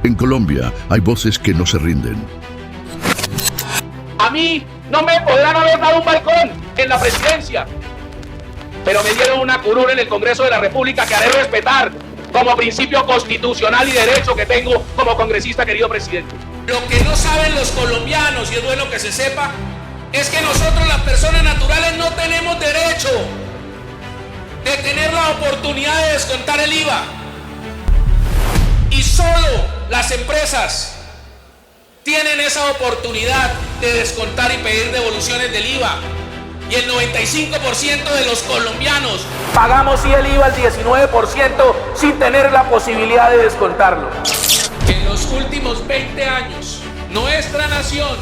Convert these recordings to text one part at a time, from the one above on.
En Colombia hay voces que no se rinden. A mí no me podrán haber dado un balcón en la presidencia, pero me dieron una curul en el Congreso de la República que haré respetar como principio constitucional y derecho que tengo como congresista, querido presidente. Lo que no saben los colombianos, y es bueno que se sepa, es que nosotros las personas naturales no tenemos derecho de tener la oportunidad de descontar el IVA. Y solo las empresas tienen esa oportunidad de descontar y pedir devoluciones del IVA. Y el 95% de los colombianos pagamos sí el IVA al 19% sin tener la posibilidad de descontarlo. En los últimos 20 años, nuestra nación,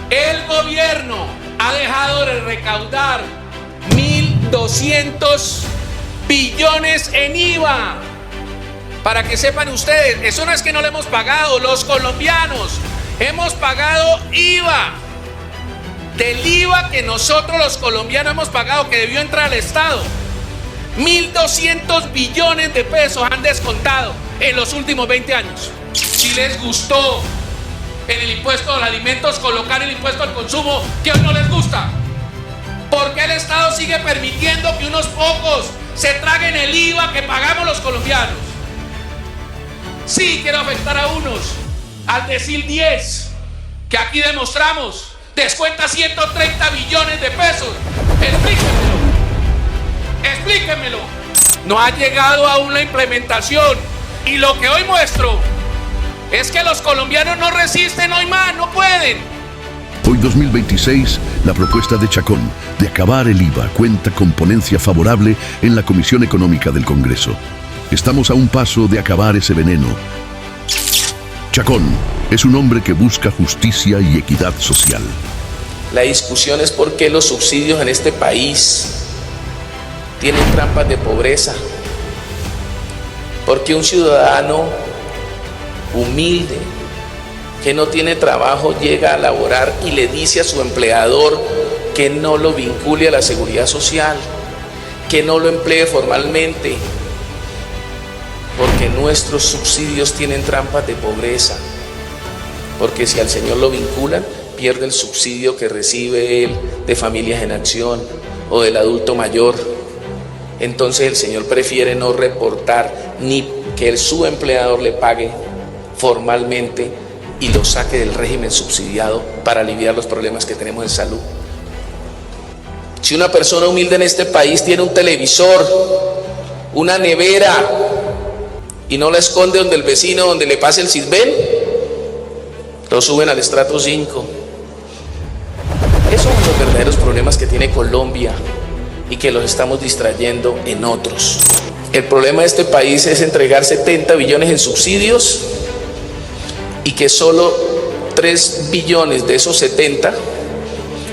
el gobierno ha dejado de recaudar 1.200 billones en IVA. Para que sepan ustedes, eso no es que no le hemos pagado, los colombianos hemos pagado IVA. Del IVA que nosotros los colombianos hemos pagado, que debió entrar al Estado, 1.200 billones de pesos han descontado en los últimos 20 años. Si les gustó en el impuesto a los alimentos colocar el impuesto al consumo, ¿qué hoy no les gusta? ¿Por qué el Estado sigue permitiendo que unos pocos se traguen el IVA que pagamos los colombianos? Sí, quiero afectar a unos. Al decir 10, que aquí demostramos, descuenta 130 billones de pesos. Explíquenmelo. No ha llegado aún la implementación. Y lo que hoy muestro es que los colombianos no resisten hoy más, no pueden. Hoy 2026, la propuesta de Chacón de acabar el IVA cuenta con ponencia favorable en la Comisión Económica del Congreso. Estamos a un paso de acabar ese veneno. Chacón es un hombre que busca justicia y equidad social. La discusión es por qué los subsidios en este país tienen trampas de pobreza. Porque un ciudadano humilde que no tiene trabajo llega a laborar y le dice a su empleador que no lo vincule a la seguridad social, que no lo emplee formalmente, porque nuestros subsidios tienen trampas de pobreza, porque si al señor lo vinculan, pierde el subsidio que recibe él de Familias en Acción o del adulto mayor. Entonces el señor prefiere no reportar ni que su empleador le pague formalmente y lo saque del régimen subsidiado para aliviar los problemas que tenemos en salud. Si una persona humilde en este país tiene un televisor, una nevera, y no la esconde donde el vecino, donde le pase el Sisbén, lo suben al estrato 5. Esos son los verdaderos problemas que tiene Colombia y que los estamos distrayendo en otros. El problema de este país es entregar 70 billones en subsidios y que solo 3 billones de esos 70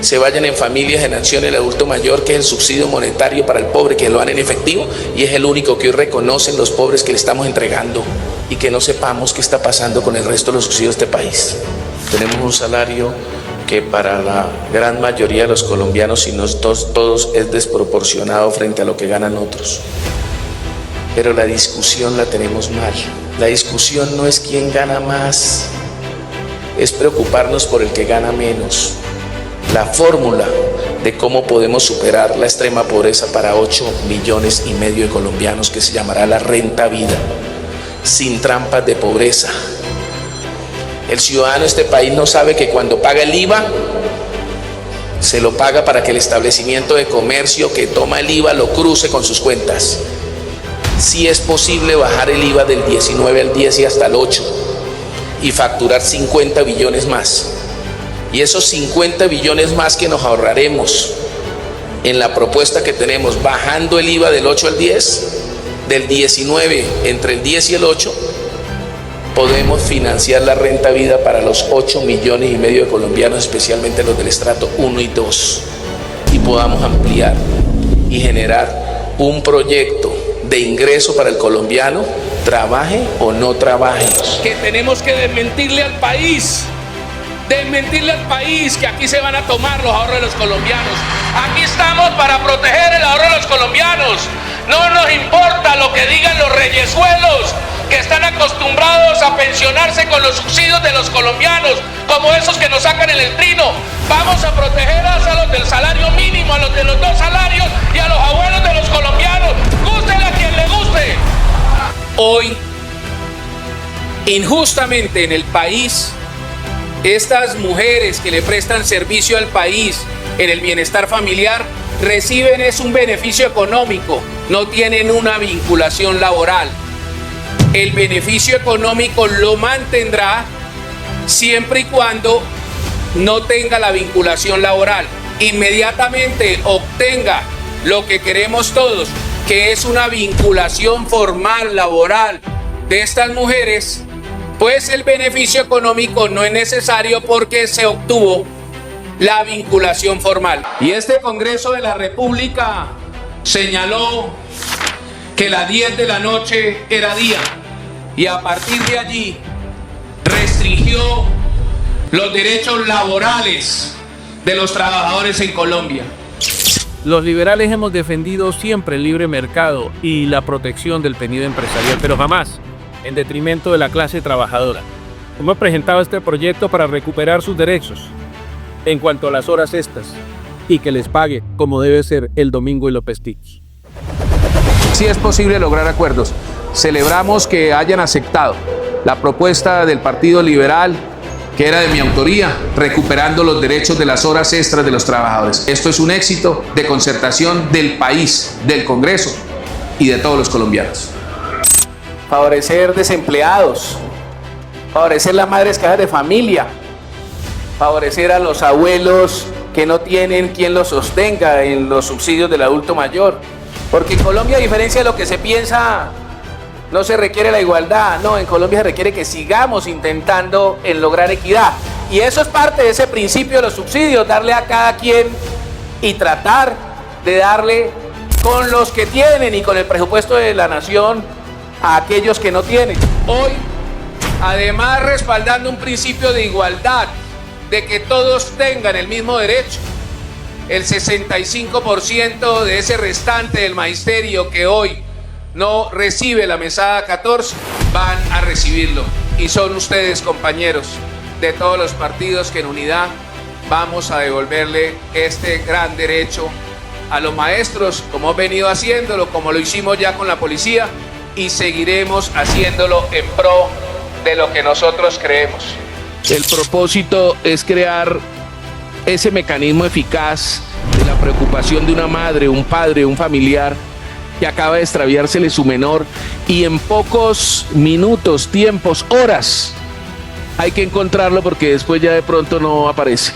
se vayan en Familias en Acción y el adulto mayor, que es el subsidio monetario para el pobre, que lo dan en efectivo, y es el único que hoy reconocen los pobres que le estamos entregando, y que no sepamos qué está pasando con el resto de los subsidios de este país. Tenemos un salario que para la gran mayoría de los colombianos, y no todos, es desproporcionado frente a lo que ganan otros. Pero la discusión la tenemos mal. La discusión no es quién gana más, es preocuparnos por el que gana menos. La fórmula de cómo podemos superar la extrema pobreza para 8,5 millones de colombianos, que se llamará la renta vida, sin trampas de pobreza. El ciudadano de este país no sabe que cuando paga el IVA, se lo paga para que el establecimiento de comercio que toma el IVA lo cruce con sus cuentas. Sí es posible bajar el IVA del 19 al 10 y hasta el 8 y facturar 50 billones más. Y esos 50 billones más que nos ahorraremos en la propuesta que tenemos, bajando el IVA del 8 al 10, del 19 entre el 10 y el 8, podemos financiar la renta vida para los 8,5 millones de colombianos, especialmente los del estrato 1 y 2, y podamos ampliar y generar un proyecto de ingreso para el colombiano, trabaje o no trabaje. Que tenemos que desmentirle al país que aquí se van a tomar los ahorros de los colombianos. Aquí estamos para proteger el ahorro de los colombianos. No nos importa lo que digan los reyesuelos que están acostumbrados a pensionar vincularse con los subsidios de los colombianos, como esos que nos sacan en el trino. Vamos a proteger a los del salario mínimo, a los de los 2 salarios y a los abuelos de los colombianos. Gústele a quien le guste. Hoy, injustamente en el país, estas mujeres que le prestan servicio al país en el bienestar familiar reciben un beneficio económico, no tienen una vinculación laboral. El beneficio económico lo mantendrá siempre y cuando no tenga la vinculación laboral. Inmediatamente obtenga lo que queremos todos, que es una vinculación formal laboral de estas mujeres, pues el beneficio económico no es necesario porque se obtuvo la vinculación formal. Y este Congreso de la República señaló que las 10 de la noche era día y a partir de allí restringió los derechos laborales de los trabajadores en Colombia. Los liberales hemos defendido siempre el libre mercado y la protección del tejido empresarial, pero jamás en detrimento de la clase trabajadora. Hemos presentado este proyecto para recuperar sus derechos en cuanto a las horas extras y que les pague como debe ser el domingo y los festivos. Sí es posible lograr acuerdos. Celebramos que hayan aceptado la propuesta del Partido Liberal, que era de mi autoría, recuperando los derechos de las horas extras de los trabajadores. Esto es un éxito de concertación del país, del Congreso y de todos los colombianos. Favorecer desempleados, favorecer las madres cabezas de familia, favorecer a los abuelos que no tienen quien los sostenga en los subsidios del adulto mayor. Porque en Colombia, a diferencia de lo que se piensa, no se requiere la igualdad, no, en Colombia se requiere que sigamos intentando en lograr equidad. Y eso es parte de ese principio de los subsidios, darle a cada quien y tratar de darle con los que tienen y con el presupuesto de la nación a aquellos que no tienen. Hoy, además respaldando un principio de igualdad, de que todos tengan el mismo derecho, el 65% de ese restante del magisterio que hoy no recibe la mesada 14, van a recibirlo. Y son ustedes, compañeros de todos los partidos, que en unidad vamos a devolverle este gran derecho a los maestros, como hemos venido haciéndolo, como lo hicimos ya con la policía, y seguiremos haciéndolo en pro de lo que nosotros creemos. El propósito es crear ese mecanismo eficaz de la preocupación de una madre, un padre, un familiar que acaba de extraviársele su menor, y en pocos minutos, tiempos, horas hay que encontrarlo porque después ya de pronto no aparece.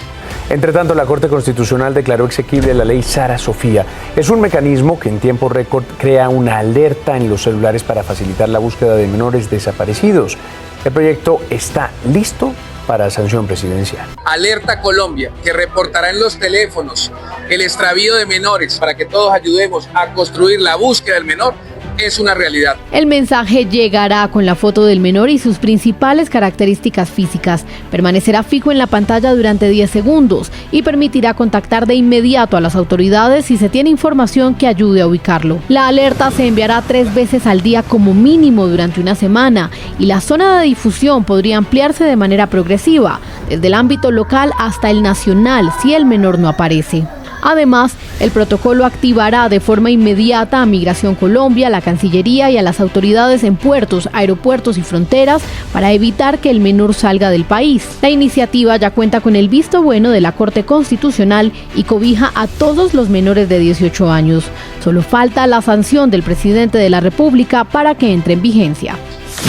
Entre tanto, la Corte Constitucional declaró exequible la ley Sara Sofía. Es un mecanismo que en tiempo récord crea una alerta en los celulares para facilitar la búsqueda de menores desaparecidos. El proyecto está listo para sanción presidencial. Alerta Colombia, que reportará en los teléfonos el extravío de menores para que todos ayudemos a construir la búsqueda del menor, es una realidad. El mensaje llegará con la foto del menor y sus principales características físicas. Permanecerá fijo en la pantalla durante 10 segundos y permitirá contactar de inmediato a las autoridades si se tiene información que ayude a ubicarlo. La alerta se enviará 3 veces al día como mínimo durante una semana, y la zona de difusión podría ampliarse de manera progresiva, desde el ámbito local hasta el nacional, si el menor no aparece. Además, el protocolo activará de forma inmediata a Migración Colombia, la Cancillería y a las autoridades en puertos, aeropuertos y fronteras para evitar que el menor salga del país. La iniciativa ya cuenta con el visto bueno de la Corte Constitucional y cobija a todos los menores de 18 años. Solo falta la sanción del presidente de la República para que entre en vigencia.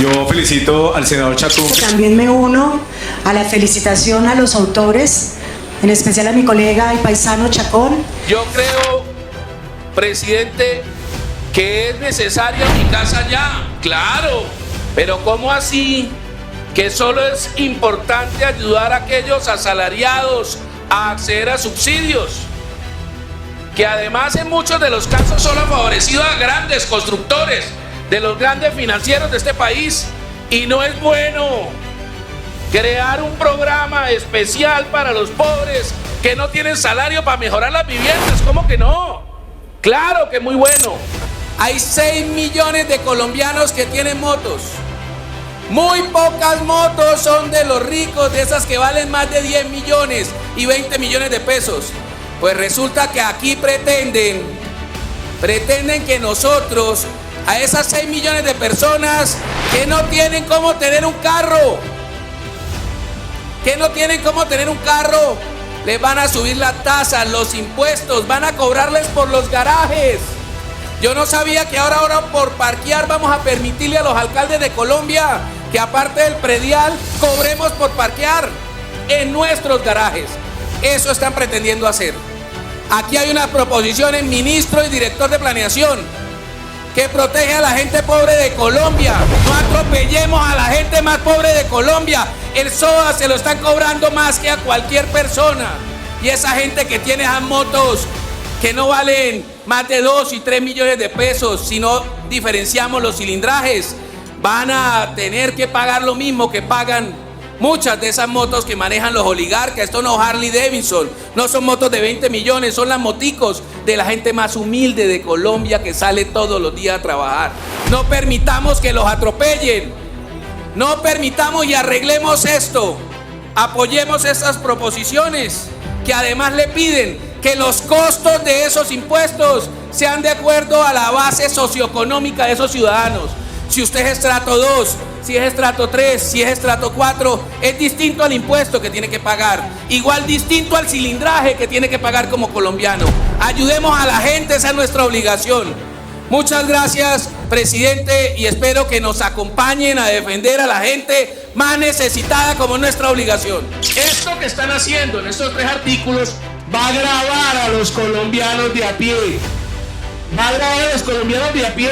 Yo felicito al senador Chacón. También me uno a la felicitación a los autores, en especial a mi colega y paisano Chacón. Yo creo, presidente, que es necesaria mi casa ya, claro, pero ¿cómo así? Que solo es importante ayudar a aquellos asalariados a acceder a subsidios, que además en muchos de los casos solo ha favorecido a grandes constructores, de los grandes financieros de este país, y no es bueno crear un programa especial para los pobres que no tienen salario para mejorar las viviendas. ¿Cómo que no? Claro que muy bueno. Hay 6 millones de colombianos que tienen motos. Muy pocas motos son de los ricos, de esas que valen más de 10 millones y 20 millones de pesos. Pues resulta que aquí pretenden que nosotros, a esas 6 millones de personas que no tienen cómo tener un carro, les van a subir la tasa, los impuestos, van a cobrarles por los garajes. Yo no sabía que ahora por parquear vamos a permitirle a los alcaldes de Colombia que aparte del predial cobremos por parquear en nuestros garajes. Eso están pretendiendo hacer. Aquí hay unas proposiciones, ministro y director de planeación, que protege a la gente pobre de Colombia. No atropellemos a la gente más pobre de Colombia. El SOA se lo están cobrando más que a cualquier persona. Y esa gente que tiene esas motos que no valen más de 2 y 3 millones de pesos, si no diferenciamos los cilindrajes, van a tener que pagar lo mismo que pagan muchas de esas motos que manejan los oligarcas. Esto no es Harley Davidson, no son motos de 20 millones, son las moticos de la gente más humilde de Colombia que sale todos los días a trabajar. No permitamos que los atropellen, no permitamos y arreglemos esto. Apoyemos estas proposiciones que además le piden que los costos de esos impuestos sean de acuerdo a la base socioeconómica de esos ciudadanos. Si usted es estrato 2, si es estrato 3, si es estrato 4, es distinto al impuesto que tiene que pagar. Igual distinto al cilindraje que tiene que pagar como colombiano. Ayudemos a la gente, esa es nuestra obligación. Muchas gracias, presidente, y espero que nos acompañen a defender a la gente más necesitada como nuestra obligación. Esto que están haciendo en estos 3 artículos va a gravar a los colombianos de a pie. Va a grabar a los colombianos de a pie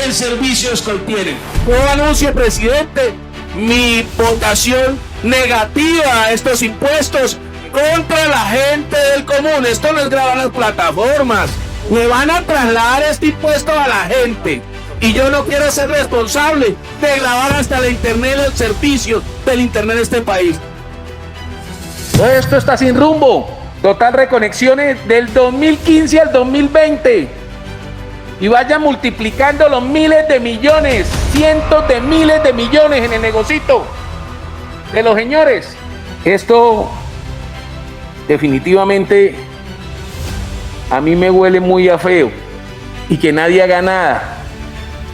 el servicio escoltiere. Yo anuncio, presidente, mi votación negativa a estos impuestos contra la gente del común. Esto no es grabar las plataformas. Me van a trasladar este impuesto a la gente. Y yo no quiero ser responsable de grabar hasta la internet, el servicio del internet de este país. Todo esto está sin rumbo. Total reconexiones del 2015 al 2020. Y vaya multiplicando los miles de millones, cientos de miles de millones en el negocito de los señores. Esto definitivamente a mí me huele muy a feo y que nadie haga nada.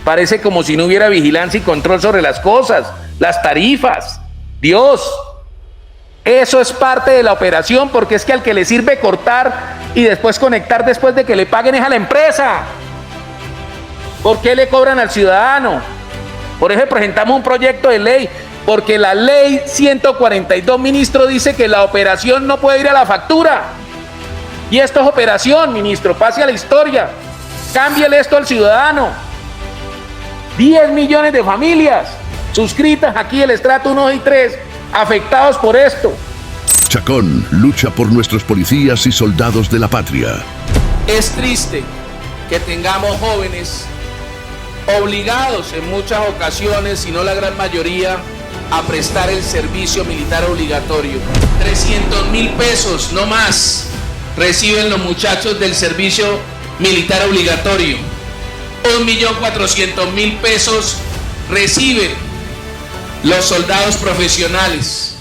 Parece como si no hubiera vigilancia y control sobre las cosas, las tarifas. Dios, eso es parte de la operación, porque es que al que le sirve cortar y después conectar después de que le paguen es a la empresa. ¿Por qué le cobran al ciudadano? Por eso presentamos un proyecto de ley, porque la ley 142, ministro, dice que la operación no puede ir a la factura. Y esto es operación, ministro, pase a la historia. Cámbiale esto al ciudadano. 10 millones de familias suscritas aquí el estrato 1 y 3, afectados por esto. Chacón lucha por nuestros policías y soldados de la patria. Es triste que tengamos jóvenes obligados en muchas ocasiones, si no la gran mayoría, a prestar el servicio militar obligatorio. 300.000 pesos, no más, reciben los muchachos del servicio militar obligatorio. 1.400.000 pesos reciben los soldados profesionales.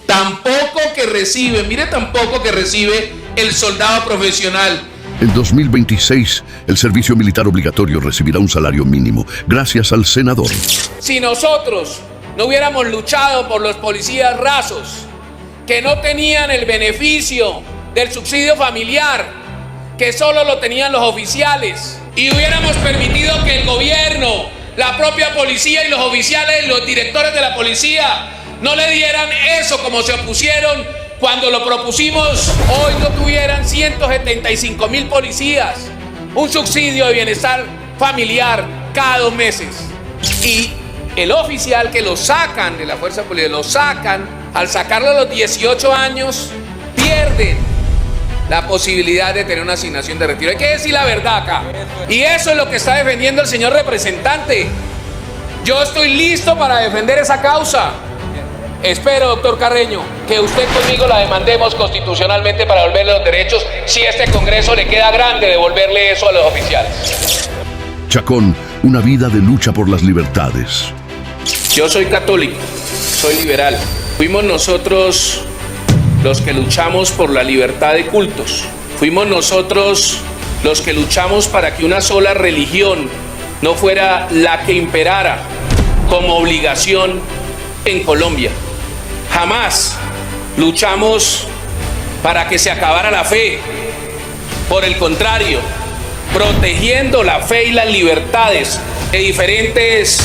Tampoco que recibe, mire, tampoco que recibe el soldado profesional. En 2026, el servicio militar obligatorio recibirá un salario mínimo, gracias al senador. Si nosotros no hubiéramos luchado por los policías rasos, que no tenían el beneficio del subsidio familiar, que solo lo tenían los oficiales, y hubiéramos permitido que el gobierno, la propia policía y los oficiales, los directores de la policía, no le dieran eso como se opusieron cuando lo propusimos, hoy no tuvieran 175.000 policías, un subsidio de bienestar familiar cada 2 meses. Y el oficial que lo sacan de la fuerza policial, lo sacan, al sacarlo a los 18 años, pierden la posibilidad de tener una asignación de retiro. Hay que decir la verdad acá. Y eso es lo que está defendiendo el señor representante. Yo estoy listo para defender esa causa. Espero, doctor Carreño, que usted conmigo la demandemos constitucionalmente para devolverle los derechos, si este Congreso le queda grande devolverle eso a los oficiales. Chacón, una vida de lucha por las libertades. Yo soy católico, soy liberal. Fuimos nosotros los que luchamos por la libertad de cultos. Fuimos nosotros los que luchamos para que una sola religión no fuera la que imperara como obligación en Colombia. Jamás luchamos para que se acabara la fe. Por el contrario, protegiendo la fe y las libertades de diferentes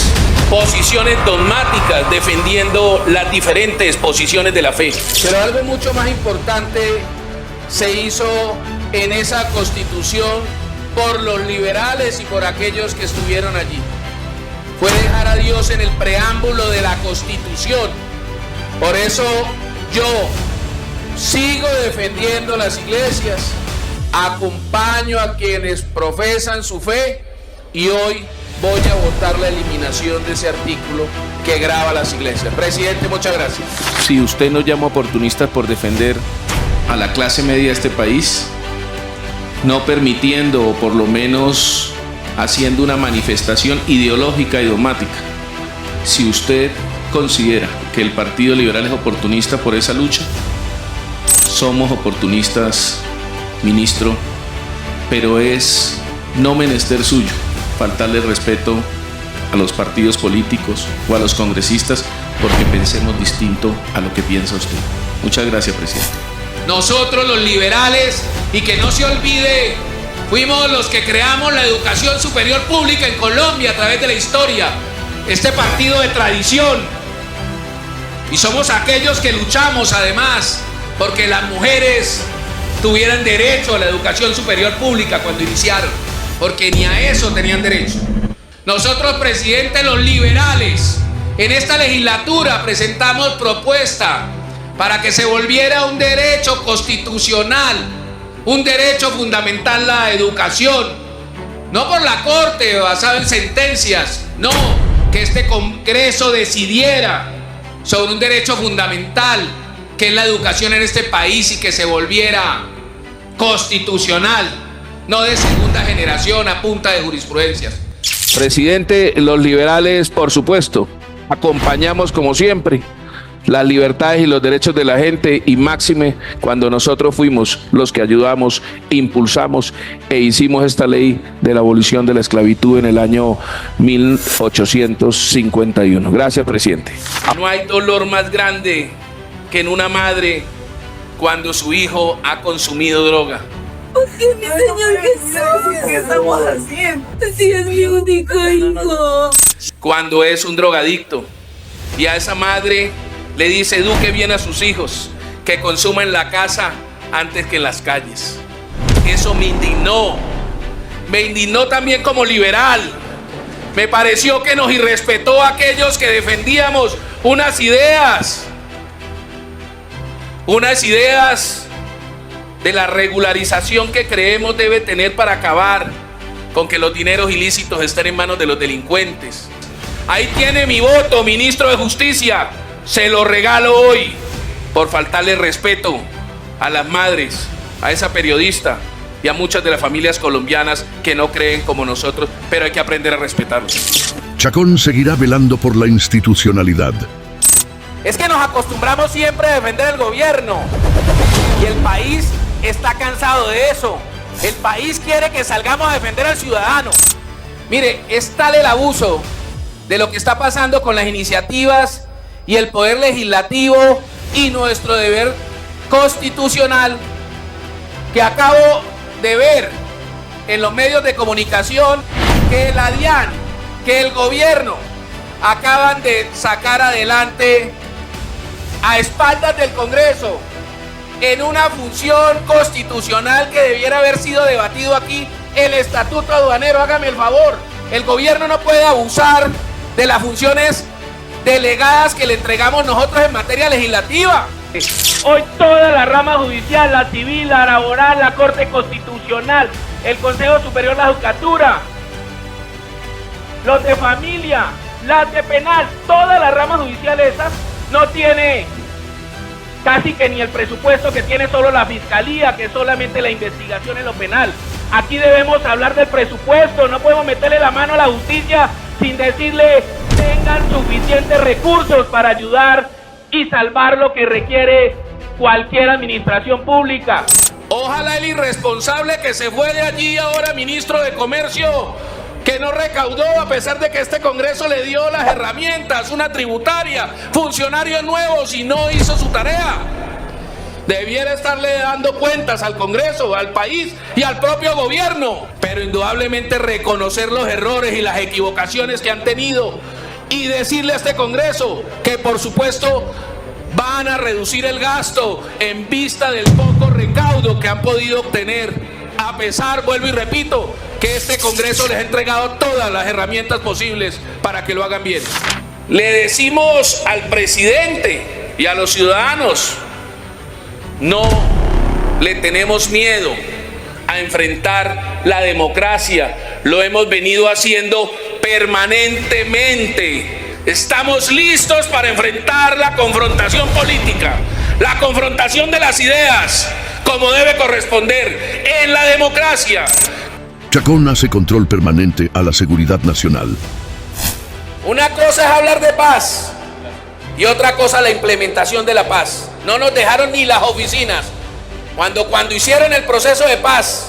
posiciones dogmáticas, defendiendo las diferentes posiciones de la fe. Pero algo mucho más importante se hizo en esa Constitución por los liberales y por aquellos que estuvieron allí. Fue dejar a Dios en el preámbulo de la Constitución. Por eso yo sigo defendiendo las iglesias, acompaño a quienes profesan su fe y hoy voy a votar la eliminación de ese artículo que grava las iglesias. Presidente, muchas gracias. Si usted nos llama oportunistas por defender a la clase media de este país, no permitiendo o por lo menos haciendo una manifestación ideológica y dogmática, si usted considera que el Partido Liberal es oportunista por esa lucha, somos oportunistas, ministro, pero es no menester suyo faltarle respeto a los partidos políticos o a los congresistas porque pensemos distinto a lo que piensa usted. Muchas gracias, presidente. Nosotros los liberales, y que no se olvide, fuimos los que creamos la educación superior pública en Colombia a través de la historia, este partido de tradición, y somos aquellos que luchamos además porque las mujeres tuvieran derecho a la educación superior pública cuando iniciaron, porque ni a eso tenían derecho. Nosotros, presidente, los liberales, en esta legislatura presentamos propuesta para que se volviera un derecho constitucional, un derecho fundamental la educación, no por la Corte basado en sentencias, no, que este Congreso decidiera sobre un derecho fundamental que es la educación en este país y que se volviera constitucional, no de segunda generación a punta de jurisprudencias. Presidente, los liberales, por supuesto, acompañamos como siempre las libertades y los derechos de la gente, y máxime cuando nosotros fuimos los que ayudamos, impulsamos e hicimos esta ley de la abolición de la esclavitud en el año 1851. Gracias, presidente. No hay dolor más grande que en una madre cuando su hijo ha consumido droga. ¿Por qué, mi Señor Jesús? ¿Qué estamos haciendo? Si es mi único hijo. Cuando es un drogadicto y a esa madre le dice: eduque bien a sus hijos, que consuma en la casa antes que en las calles. Eso me indignó también como liberal. Me pareció que nos irrespetó a aquellos que defendíamos unas ideas de la regularización que creemos debe tener para acabar con que los dineros ilícitos estén en manos de los delincuentes. Ahí tiene mi voto, ministro de Justicia. Se lo regalo hoy por faltarle respeto a las madres, a esa periodista y a muchas de las familias colombianas que no creen como nosotros, pero hay que aprender a respetarlos. Chacón seguirá velando por la institucionalidad. Es que nos acostumbramos siempre a defender el gobierno y el país está cansado de eso. El país quiere que salgamos a defender al ciudadano. Mire, es tal el abuso de lo que está pasando con las iniciativas y el poder legislativo y nuestro deber constitucional, que acabo de ver en los medios de comunicación que la DIAN, que el gobierno acaban de sacar adelante a espaldas del Congreso en una función constitucional que debiera haber sido debatido aquí, el estatuto aduanero. Hágame el favor, el gobierno no puede abusar de las funciones delegadas que le entregamos nosotros en materia legislativa. Hoy toda la rama judicial, la civil, la laboral, la Corte Constitucional, el Consejo Superior de la Judicatura, los de familia, las de penal, todas las ramas judiciales esas no tiene casi que ni el presupuesto que tiene solo la Fiscalía, que es solamente la investigación en lo penal. Aquí debemos hablar del presupuesto, no podemos meterle la mano a la justicia sin decirle tengan suficientes recursos para ayudar y salvar lo que requiere cualquier administración pública. Ojalá el irresponsable que se fue de allí ahora ministro de Comercio, que no recaudó a pesar de que este Congreso le dio las herramientas, una tributaria, funcionarios nuevos, y no hizo su tarea. Debiera estarle dando cuentas al Congreso, al país y al propio gobierno, pero indudablemente reconocer los errores y las equivocaciones que han tenido y decirle a este Congreso que por supuesto van a reducir el gasto en vista del poco recaudo que han podido obtener, a pesar, vuelvo y repito, que este Congreso les ha entregado todas las herramientas posibles para que lo hagan bien. Le decimos al presidente y a los ciudadanos: no le tenemos miedo a enfrentar la democracia, lo hemos venido haciendo permanentemente. Estamos listos para enfrentar la confrontación política, la confrontación de las ideas, como debe corresponder en la democracia. Chacón hace control permanente a la seguridad nacional. Una cosa es hablar de paz y otra cosa la implementación de la paz. No nos dejaron ni las oficinas. Cuando hicieron el proceso de paz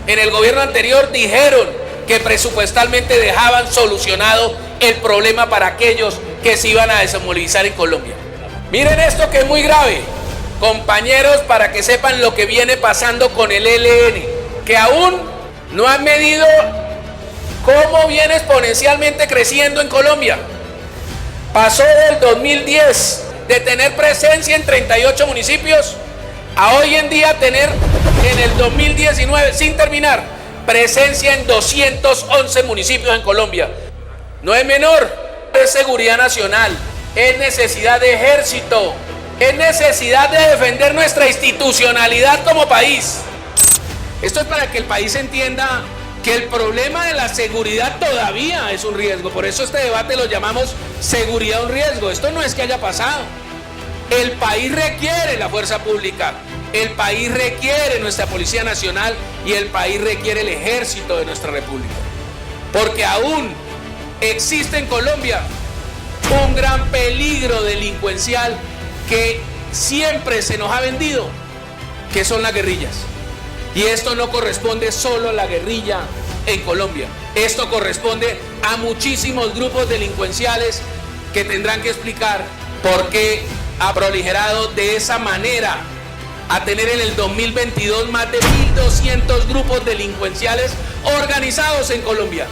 en el gobierno anterior, dijeron que presupuestalmente dejaban solucionado el problema para aquellos que se iban a desmovilizar en Colombia. Miren esto, que es muy grave, compañeros, para que sepan lo que viene pasando con el ELN, que aún no han medido cómo viene exponencialmente creciendo en Colombia. Pasó del 2010 de tener presencia en 38 municipios a hoy en día tener en el 2019, sin terminar, presencia en 211 municipios en Colombia. No es menor, es seguridad nacional, es necesidad de ejército, es necesidad de defender nuestra institucionalidad como país. Esto es para que el país entienda que el problema de la seguridad todavía es un riesgo. Por eso este debate lo llamamos seguridad un riesgo. Esto no es que haya pasado. El país requiere la fuerza pública, el país requiere nuestra Policía Nacional y el país requiere el ejército de nuestra República. Porque aún existe en Colombia un gran peligro delincuencial que siempre se nos ha vendido, que son las guerrillas. Y esto no corresponde solo a la guerrilla en Colombia. Esto corresponde a muchísimos grupos delincuenciales que tendrán que explicar por qué ha proliferado de esa manera, a tener en el 2022 más de 1.200 grupos delincuenciales organizados en Colombia.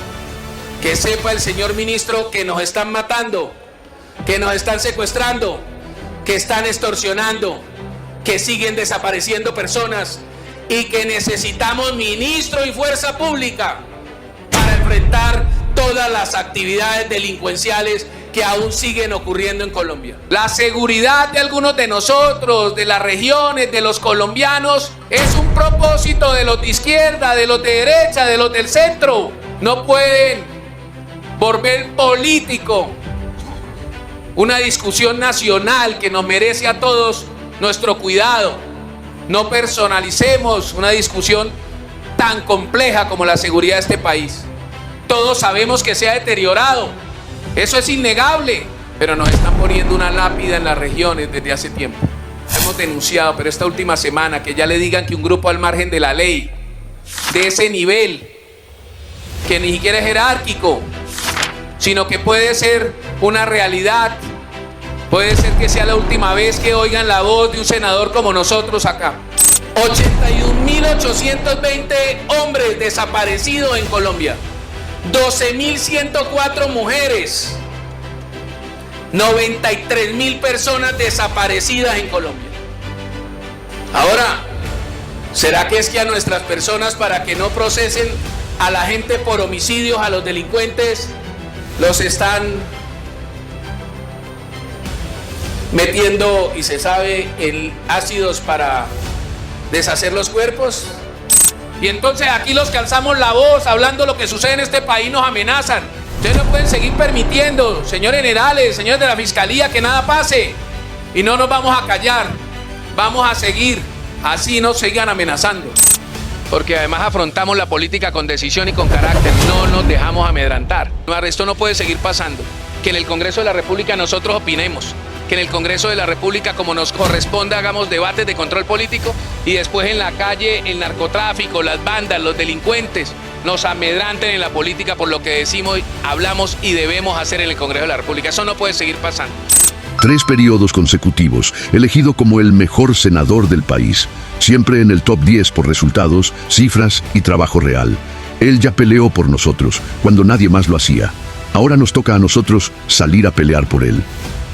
Que sepa el señor ministro que nos están matando, que nos están secuestrando, que están extorsionando, que siguen desapareciendo personas y que necesitamos ministro y fuerza pública para enfrentar todas las actividades delincuenciales que aún siguen ocurriendo en Colombia. La seguridad de algunos de nosotros, de las regiones, de los colombianos, es un propósito de los de izquierda, de los de derecha, de los del centro. No pueden volver político una discusión nacional que nos merece a todos nuestro cuidado. No personalicemos una discusión tan compleja como la seguridad de este país. Todos sabemos que se ha deteriorado, eso es innegable, pero nos están poniendo una lápida en las regiones desde hace tiempo. Hemos denunciado, pero esta última semana, que ya le digan que un grupo al margen de la ley, de ese nivel, que ni siquiera es jerárquico, sino que puede ser una realidad, puede ser que sea la última vez que oigan la voz de un senador como nosotros acá. 81.820 hombres desaparecidos en Colombia, 12.104 mujeres, 93.000 personas desaparecidas en Colombia. Ahora, ¿será que es que a nuestras personas, para que no procesen a la gente por homicidios, a los delincuentes, los están metiendo, y se sabe, en ácidos para deshacer los cuerpos? Y entonces aquí los que alzamos la voz hablando lo que sucede en este país nos amenazan. Ustedes no pueden seguir permitiendo, señores generales, señores de la Fiscalía, que nada pase. Y no nos vamos a callar, vamos a seguir, así nos sigan amenazando. porque además afrontamos la política con decisión y con carácter, no nos dejamos amedrantar. Esto no puede seguir pasando, que en el Congreso de la República nosotros opinemos, que en el Congreso de la República, como nos corresponde, hagamos debates de control político y después en la calle el narcotráfico, las bandas, los delincuentes nos amedranten en la política por lo que decimos, hablamos y debemos hacer en el Congreso de la República. Eso no puede seguir pasando. 3 periodos consecutivos, elegido como el mejor senador del país, siempre en el top 10 por resultados, cifras y trabajo real. Él ya peleó por nosotros, cuando nadie más lo hacía. Ahora nos toca a nosotros salir a pelear por él.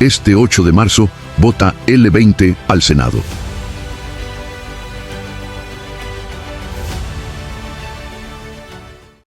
Este 8 de marzo, vota L20 al Senado.